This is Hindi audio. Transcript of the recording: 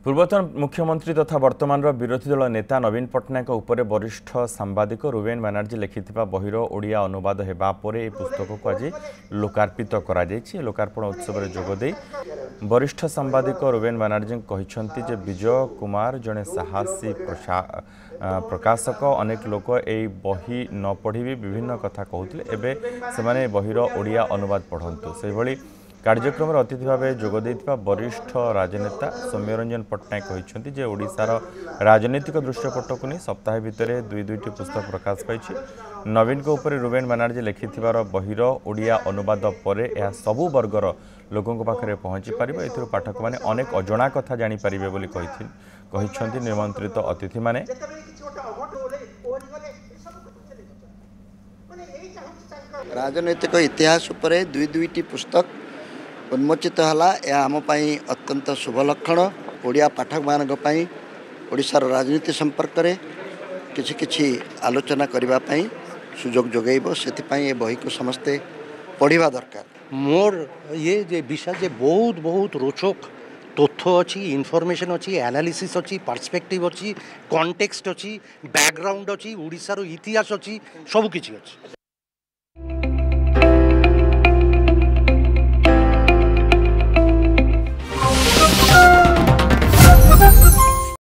पूर्वतन मुख्यमंत्री तथा वर्तमान विरोधी दल नेता नवीन पट्टनायक उपर वरिष्ठ सांबादिक रुवेन बानर्जी लिखिथिबा बहिर ओडिया अनुवाद हेबा परे ए पुस्तक को आज लोकार्पित करा जायछि। लोकार्पण उत्सव में जोगदे वरिष्ठ सांबादिक रुवेन बानर्जी कहिसंति जे विजय कुमार जड़े साहसी प्रकाशक अनेक लोक ए बही न पढ़ी विभिन्न कथा कहते एबे से बहिर ओडिया अनुवाद पढ़ंतु से भली कार्यक्रम अतिथि भाव जोगदे वरिष्ठ राजनेता सौम्यरंजन पट्टनायक कहते जे ओडिशार राजनीतिक दृश्यपट को नहीं सप्ताह भितर दुईटी पुस्तक प्रकाश पाई। नवीन को ऊपर रुवेन बानर्जी लिखिथिबार बहिर ओडिया अनुवाद पर यह सबु वर्गर लोकों पाखे पहुँची पार ए पाठक मैंने अनेक अजणा कथा जानीपारे बोली कहते निमंत्रित अतिथि माने। राजनैतिक इतिहास उपरे दुईटी पुस्तक उन्मोचित हला या आम अत्यंत शुभ लक्षण। ओडिया पाठक मान ओडिशार राजनीति संपर्क में किछि आलोचना करने सुजोग जोगेब से बही को समस्ते पढ़ा दरकार। मोर ये जे विषय जे बहुत बहुत रोचक तथ्य अच्छी इनफॉरमेशन अच्छी एनालिसिस अच्छी पर्सपेक्टिव अच्छी कॉन्टेक्स्ट अच्छी बैकग्राउंड अच्छी ओडिशार इतिहास अच्छी सबकिछि अच्छी।